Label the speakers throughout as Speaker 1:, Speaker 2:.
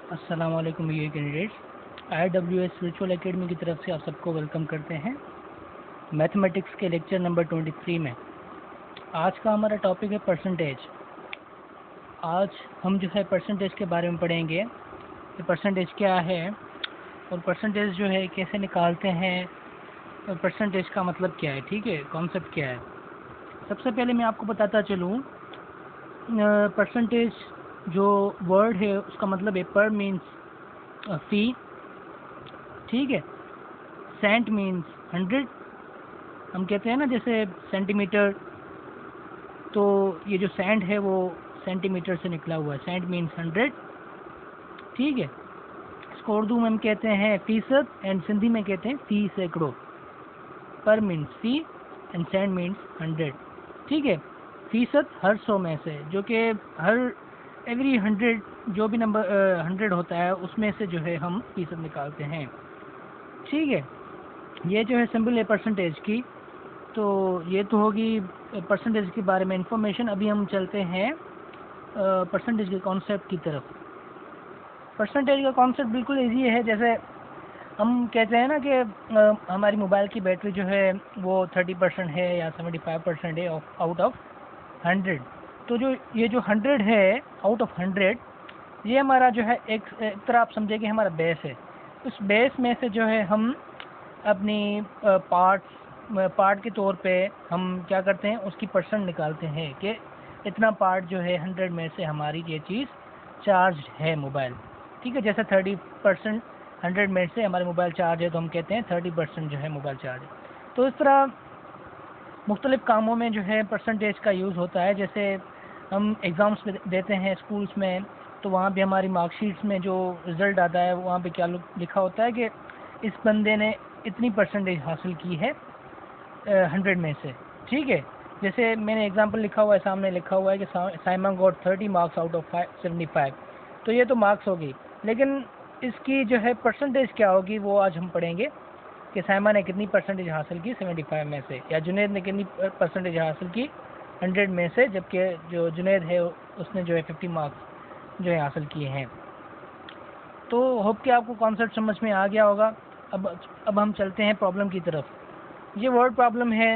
Speaker 1: अस्सलाम वालेकुम ये कैंडिडेट्स। IWS वर्चुअल एकेडमी की तरफ से आप सबको वेलकम करते हैं मैथमेटिक्स के लेक्चर नंबर 23 में। आज का हमारा टॉपिक है परसेंटेज। आज हम जो है परसेंटेज के बारे में पढ़ेंगे कि परसेंटेज क्या है और परसेंटेज जो है कैसे निकालते हैं और परसेंटेज का मतलब क्या है, ठीक है, कॉन्सेप्ट क्या है। सबसे पहले मैं आपको बताता चलूँ, परसेंटेज जो वर्ड है उसका मतलब है पर मीन्स फी, ठीक है। सेंट मीन्स 100, हम कहते हैं ना जैसे सेंटीमीटर, तो ये जो सेंट है वो सेंटीमीटर से निकला हुआ है। सेंट मीन्स 100, ठीक है। इसको उर्दू में हम कहते हैं फीसद एंड सिंधी में कहते हैं फी सैकड़ों। पर मीन्स फी एंड सेंट मीन्स 100, ठीक है। फीसद हर 100 में से, जो कि हर एवरी 100 जो भी नंबर 100 होता है उसमें से जो है हम फीसद निकालते हैं, ठीक है। ये जो है सिंबल है परसेंटेज की। तो ये तो होगी परसेंटेज के बारे में इंफॉर्मेशन। अभी हम चलते हैं परसेंटेज के कॉन्सेप्ट की तरफ। परसेंटेज का कॉन्सेप्ट बिल्कुल इजी है। जैसे हम कहते हैं ना कि हमारी मोबाइल की बैटरी जो है वो 30% है या 75% है आउट ऑफ 100। तो जो ये जो 100 है आउट ऑफ 100, ये हमारा जो है एक तरह आप समझे कि हमारा बेस है। उस बेस में से जो है हम अपनी पार्ट के तौर पे हम क्या करते हैं, उसकी परसेंट निकालते हैं कि इतना पार्ट जो है 100 में से हमारी ये चीज़ चार्ज है मोबाइल, ठीक है। जैसे 30% 100 में से हमारे मोबाइल चार्ज है तो हम कहते हैं 30% जो है मोबाइल चार्ज है। तो इस तरह मुख्तलिफ़ कामों में जो है परसेंटेज का यूज़ होता है। जैसे हम एग्ज़ाम्स देते हैं स्कूल्स में, तो वहाँ भी हमारी मार्कशीट्स में जो रिज़ल्ट आता है वहाँ पे क्या लिखा होता है कि इस बंदे ने इतनी परसेंटेज हासिल की है 100 में से, ठीक है। जैसे मैंने एग्जांपल लिखा हुआ है, सामने लिखा हुआ है कि Simon got 30 marks out of 75। तो ये तो मार्क्स होगी, लेकिन इसकी जो है परसेंटेज क्या होगी वो आज हम पढ़ेंगे कि साइमन ने कितनी परसेंटेज हासिल की 75 में से, या जुनैद ने कितनी परसेंटेज हासिल की 100 में से, जबकि जो जुनैद है उसने जो है 50 मार्क्स जो है हासिल किए हैं। तो होप कि आपको कॉन्सेप्ट समझ में आ गया होगा। अब हम चलते हैं प्रॉब्लम की तरफ। ये वर्ड प्रॉब्लम है।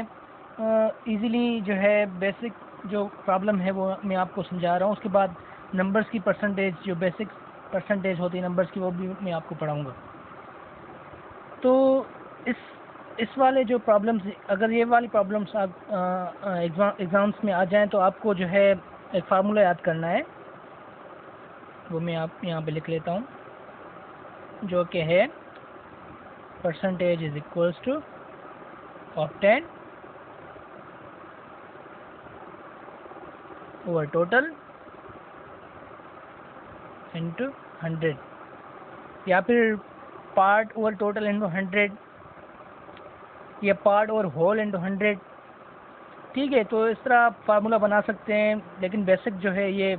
Speaker 1: इजीली जो है बेसिक जो प्रॉब्लम है वो मैं आपको समझा रहा हूँ। उसके बाद नंबर्स की परसेंटेज, जो बेसिक परसेंटेज होती है नंबर्स की, वो भी मैं आपको पढ़ाऊँगा। तो इस वाले जो प्रॉब्लम्स, अगर ये वाली प्रॉब्लम्स आप एग्ज़ाम्स में आ जाएं तो आपको जो है एक फार्मूला याद करना है। वो मैं आप यहाँ पे लिख लेता हूँ, जो कि है percentage is equals to obtain over total into 100, या फिर पार्ट ओवर टोटल इंटू 100, या पार्ट ओवर होल इंटू 100, ठीक है। तो इस तरह आप फार्मूला बना सकते हैं, लेकिन बेसिक जो है ये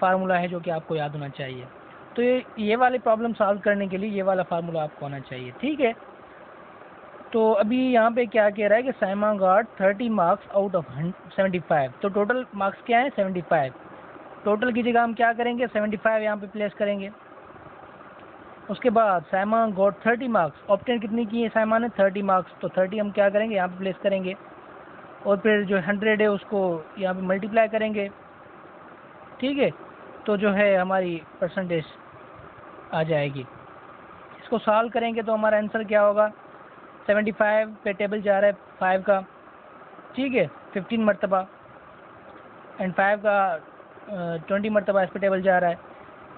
Speaker 1: फार्मूला है जो कि आपको याद होना चाहिए। तो ये वाले प्रॉब्लम सॉल्व करने के लिए ये वाला फार्मूला आपको आना चाहिए, ठीक है। तो अभी यहाँ पे क्या कह रहा है कि Saima got 30 marks out of 75। तो टोटल मार्क्स क्या है 75। टोटल की जगह हम क्या करेंगे 75 यहाँ पे प्लेस करेंगे। उसके बाद साइमा गॉट 30 मार्क्स, ऑब्टेन कितनी की है साइमा ने 30 मार्क्स, तो 30 हम क्या करेंगे यहाँ पे प्लेस करेंगे, और फिर जो 100 है उसको यहाँ पे मल्टीप्लाई करेंगे, ठीक है। तो जो है हमारी परसेंटेज आ जाएगी। इसको सॉल्व करेंगे तो हमारा आंसर क्या होगा, 75 पे टेबल जा रहा है 5 का, ठीक है, 15 मरतबा, एंड 5 का 20 मरतबा इस पे टेबल जा रहा है।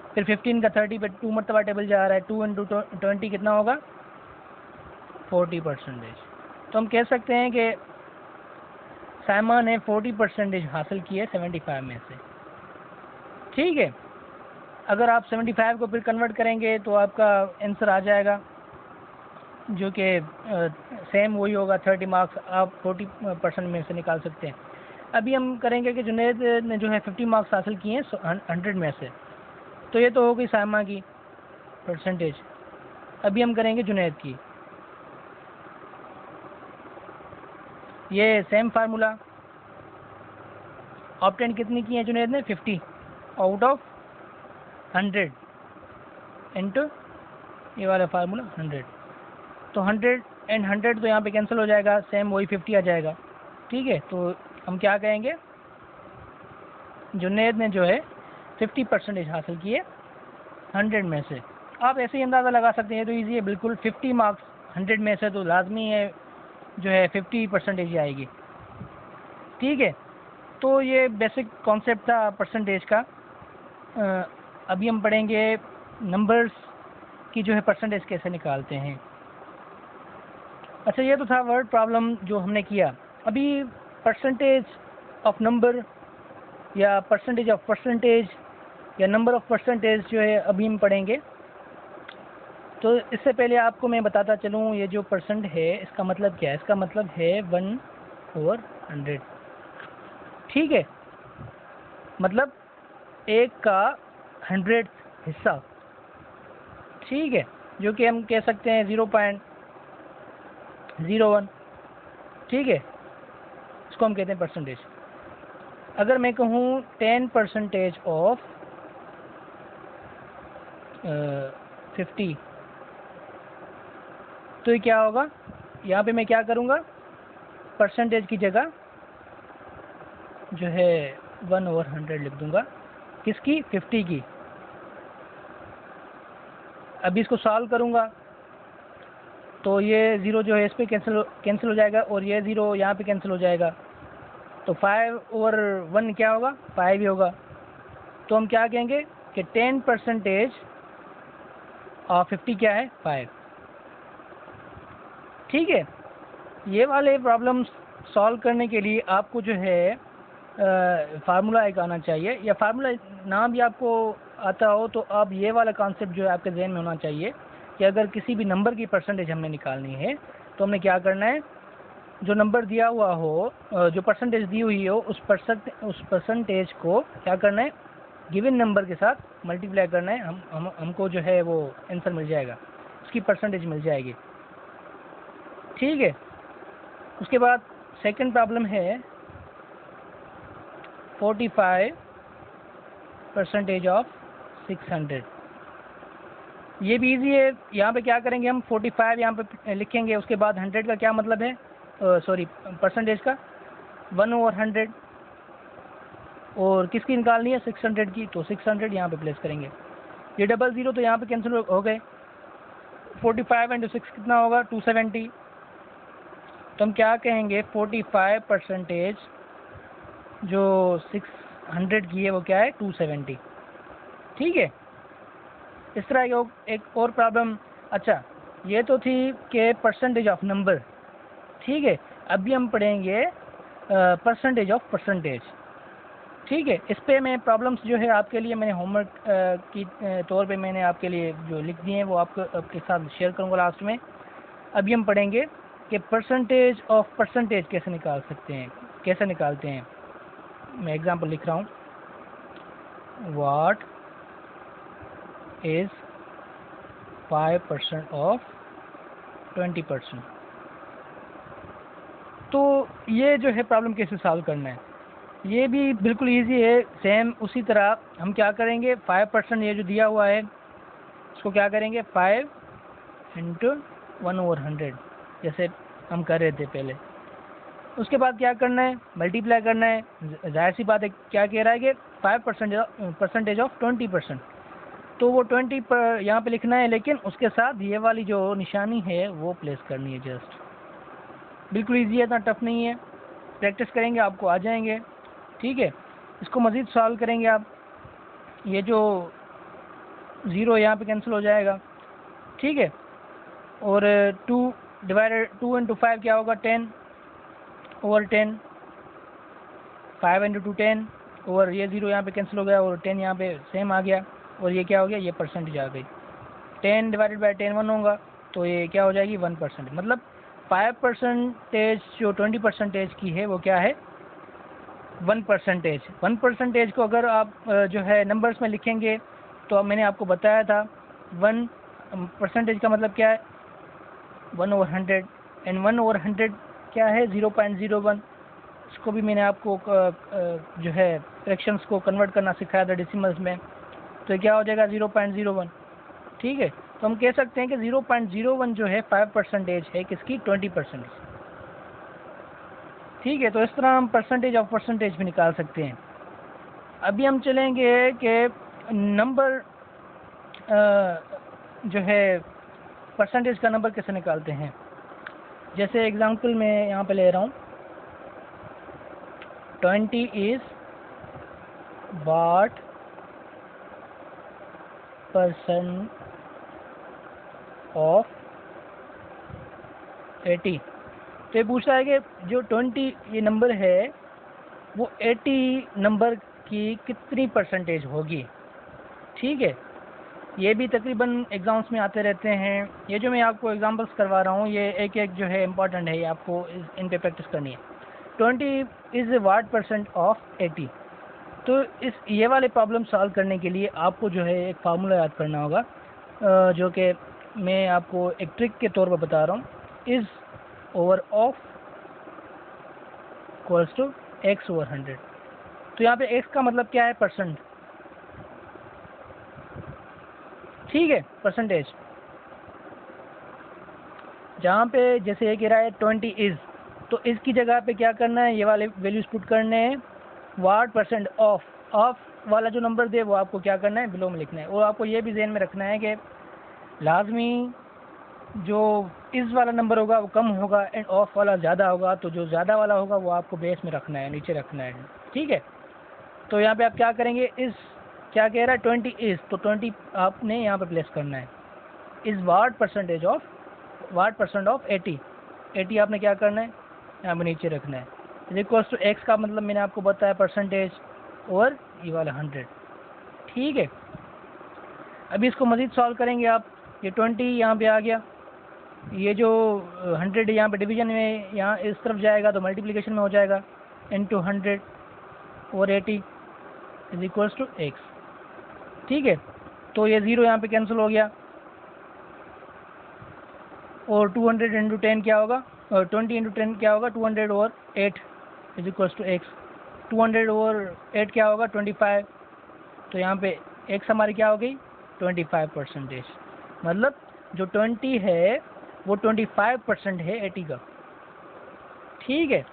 Speaker 1: फिर 15 का 30 पे 2 मरतबा टेबल जा रहा है। 2 इंटू 20 कितना होगा 40%। तो हम कह सकते हैं कि साइमा ने 40% हासिल की है 75 में से, ठीक है। अगर आप 75 को फिर कन्वर्ट करेंगे तो आपका आंसर आ जाएगा जो कि सेम वही होगा, 30 मार्क्स आप 40% में से निकाल सकते हैं। अभी हम करेंगे कि जुनैद ने जो है 50 मार्क्स हासिल किए हैं 100 में से, तो ये तो हो गई साइमा की परसेंटेज। अभी हम करेंगे जुनैद की। ये सेम फार्मूला, ऑब्टेन कितनी की है जुनैद ने 50 आउट ऑफ 100, इंटू ये वाला फार्मूला 100। तो 100 एंड 100 तो यहाँ पे कैंसिल हो जाएगा, सेम वही 50 आ जाएगा। ठीक है, तो हम क्या कहेंगे, जुनैद ने जो है 50% हासिल किए 100 में से। आप ऐसे ही अंदाज़ा लगा सकते हैं, तो ईजी है बिल्कुल। 50 मार्क्स 100 में से तो लाजमी है जो है 50% आएगी। ठीक है, तो ये बेसिक कॉन्सेप्ट था परसेंटेज का। अभी हम पढ़ेंगे नंबर्स की जो है परसेंटेज कैसे निकालते हैं। अच्छा, ये तो था वर्ड प्रॉब्लम जो हमने किया। अभी परसेंटेज ऑफ नंबर या परसेंटेज ऑफ परसेंटेज या नंबर ऑफ परसेंटेज जो है अभी हम पढ़ेंगे। तो इससे पहले आपको मैं बताता चलूँ, ये जो परसेंट है इसका मतलब क्या है। इसका मतलब है 1/100। ठीक है, मतलब 1 का 100th हिस्सा। ठीक है, जो कि हम कह सकते हैं 0.01। ठीक है, इसको हम कहते हैं परसेंटेज। अगर मैं कहूँ 10% ऑफ 50, तो ये क्या होगा, यहाँ पे मैं क्या करूँगा, परसेंटेज की जगह जो है 1/100 लिख दूँगा। किसकी, 50 की। अभी इसको सॉल्व करूँगा तो ये 0 जो है इस पे कैंसिल हो जाएगा और ये 0 यहाँ पे कैंसिल हो जाएगा। तो 5/1 क्या होगा, 5 ही होगा। तो हम क्या कहेंगे कि 10% ऑफ 50 क्या है, 5। ठीक है, ये वाले प्रॉब्लम्स सॉल्व करने के लिए आपको जो है फार्मूला एक आना चाहिए, या फार्मूला ना भी आपको आता हो तो आप ये वाला कॉन्सेप्ट जो है आपके जहन में होना चाहिए कि अगर किसी भी नंबर की परसेंटेज हमने निकालनी है तो हमने क्या करना है, जो नंबर दिया हुआ हो, जो परसेंटेज दी हुई हो, उस परसेंटेज को क्या करना है, गिवन नंबर के साथ मल्टीप्लाई करना है। हमको जो है वो आंसर मिल जाएगा, उसकी परसेंटेज मिल जाएगी। ठीक है, उसके बाद सेकंड प्रॉब्लम है 45% ऑफ 600। ये भी इजी है। यहाँ पे क्या करेंगे, हम 45 यहाँ पे लिखेंगे, उसके बाद 100 का क्या मतलब है, सॉरी परसेंटेज का 1/100, और किसकी निकालनी है, 600 की। तो 600 यहाँ पे प्लेस करेंगे। ये 00 तो यहाँ पे कैंसिल हो गए। 45 × 6 कितना होगा, 270। तो हम क्या कहेंगे, 45% जो 600 की है वो क्या है, 270। ठीक है, इस तरह एक और प्रॉब्लम। अच्छा, ये तो थी कि परसेंटेज ऑफ नंबर। ठीक है, अभी हम पढ़ेंगे परसेंटेज ऑफ परसेंटेज। ठीक है, इस पे मैं प्रॉब्लम्स जो है आपके लिए मैंने होमवर्क की तौर पे मैंने आपके लिए जो लिख दिए हैं वो आपके साथ शेयर करूँगा लास्ट में। अभी हम पढ़ेंगे कि परसेंटेज ऑफ परसेंटेज कैसे निकाल सकते हैं, कैसे निकालते हैं। मैं एग्जांपल लिख रहा हूँ, व्हाट इज़ 5% ऑफ 20%। तो ये जो है प्रॉब्लम कैसे सॉल्व करना है, ये भी बिल्कुल इजी है। सेम उसी तरह हम क्या करेंगे, 5% ये जो दिया हुआ है इसको क्या करेंगे, 5 × 1/100 जैसे हम कर रहे थे पहले। उसके बाद क्या करना है, मल्टीप्लाई करना है। जाहिर सी बात है, क्या कह रहा है कि 5% ऑफ 20%। तो वो 20 पर यहाँ पे लिखना है, लेकिन उसके साथ ये वाली जो निशानी है वो प्लेस करनी है। जस्ट बिल्कुल ईजी है, इतना टफ नहीं है। प्रैक्टिस करेंगे आपको आ जाएंगे। ठीक है, इसको मज़ीद सॉल्व करेंगे आप। ये जो 0 यहाँ पे कैंसिल हो जाएगा। ठीक है, और 2 × 5 क्या होगा, 10/10। 5 × 2 10, और ये 0 यहाँ पे कैंसिल हो गया और 10 यहाँ पे सेम आ गया, और ये क्या हो गया, ये परसेंटेज आ गई। 10/10 1 होगा, तो ये क्या हो जाएगी, 1%। मतलब 5% जो 20% की है वो क्या है, 1%। 1% को अगर आप जो है नंबर्स में लिखेंगे तो मैंने आपको बताया था 1% का मतलब क्या है, 1/100। एंड 1/100 क्या है, 0.01। इसको भी मैंने आपको जो है फ्रैक्शंस को कन्वर्ट करना सिखाया था डेसिमल्स में। तो ये क्या हो जाएगा, 0.01। ठीक है, तो हम कह सकते हैं कि 0.01 जो है 5% है किसकी, 20%। ठीक है, तो इस तरह हम परसेंटेज ऑफ परसेंटेज भी निकाल सकते हैं। अभी हम चलेंगे कि नंबर जो है परसेंटेज का नंबर कैसे निकालते हैं। जैसे एग्जांपल मैं यहाँ पे ले रहा हूँ, 20 इज what % ऑफ 80। तो ये पूछता है कि जो 20 ये नंबर है वो 80 नंबर की कितनी परसेंटेज होगी। ठीक है, ये भी तकरीबन एग्ज़ाम्स में आते रहते हैं। ये जो मैं आपको एग्जांपल्स करवा रहा हूँ ये एक एक जो है इम्पॉर्टेंट है, ये आपको इन पे प्रैक्टिस करनी है। 20 इज़ what % ऑफ 80। तो इस ये वाले प्रॉब्लम सॉल्व करने के लिए आपको जो है एक फार्मूला याद करना होगा, जो कि मैं आपको एक ट्रिक के तौर पर बता रहा हूँ। Is over of equals to x over 100। तो यहाँ पे x का मतलब क्या है, परसेंट। ठीक है, परसेंटेज। जहाँ पे जैसे ये कह रहा है 20 इज़, तो इस की जगह पे क्या करना है, ये वाले वैल्यूज पुट करने हैं। what % ऑफ वाला जो नंबर दे वो आपको क्या करना है, बिलो में लिखना है। और आपको ये भी ध्यान में रखना है कि लाजमी जो इस वाला नंबर होगा वो कम होगा एंड ऑफ वाला ज़्यादा होगा, तो जो ज़्यादा वाला होगा वो आपको बेस में रखना है, नीचे रखना है। ठीक है, तो यहाँ पे आप क्या करेंगे, इस क्या कह रहा है 20 इज़, तो 20 आपने यहाँ पे प्लेस करना है। इज़ what % ऑफ 80 आपने क्या करना है, यहाँ पे नीचे रखना है। इक्वल्स टू एक्स का मतलब मैंने आपको बताया परसेंटेज और ये वाला 100। ठीक है, अभी इसको मज़ीद सॉल्व करेंगे आप। ये 20 यहाँ पे आ गया, ये जो 100 यहाँ पे डिवीजन में यहाँ इस तरफ जाएगा तो मल्टीप्लिकेशन में हो जाएगा, इनटू 100 और 80 इज इक्वल्स टू एक्स। ठीक है, तो ये 0 यहाँ पे कैंसिल हो गया और 200 इंटू 10 क्या होगा, और 20 इंटू 10 क्या होगा, 200 और 8 इज इक्वल्स टू एक्स। 200 और 8 क्या होगा, 25। तो यहाँ पे एक्स हमारी क्या हो गई, 25%। मतलब जो 20 है वो 25% है 80 का। ठीक है,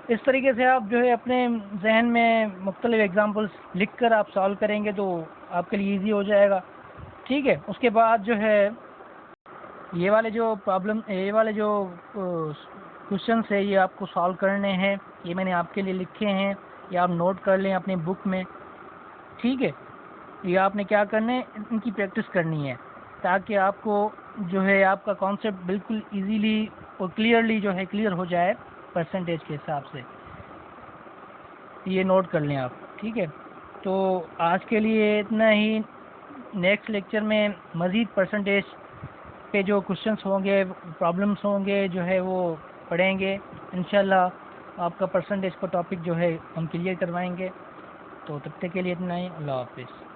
Speaker 1: इस तरीके से आप जो है अपने जहन में मुख्तलिफ एग्जांपल्स लिख कर आप सॉल्व करेंगे तो आपके लिए इजी हो जाएगा। ठीक है, उसके बाद जो है ये वाले जो क्वेश्चंस है ये आपको सॉल्व करने हैं, ये मैंने आपके लिए लिखे हैं, ये आप नोट कर लें अपनी बुक में। ठीक है, ये आपने क्या करना है, इनकी प्रैक्टिस करनी है ताकि आपको जो है आपका कॉन्सेप्ट बिल्कुल इजीली और क्लियरली जो है क्लियर हो जाए परसेंटेज के हिसाब से। ये नोट कर लें आप। ठीक है, तो आज के लिए इतना ही। नेक्स्ट लेक्चर में मज़ीद परसेंटेज पे जो क्वेश्चंस होंगे, प्रॉब्लम्स होंगे जो है वो पढ़ेंगे इंशाल्लाह। आपका परसेंटेज का टॉपिक जो है हम क्लियर करवाएंगे। तो तब तक के लिए इतना ही। अल्लाह हाफिज़।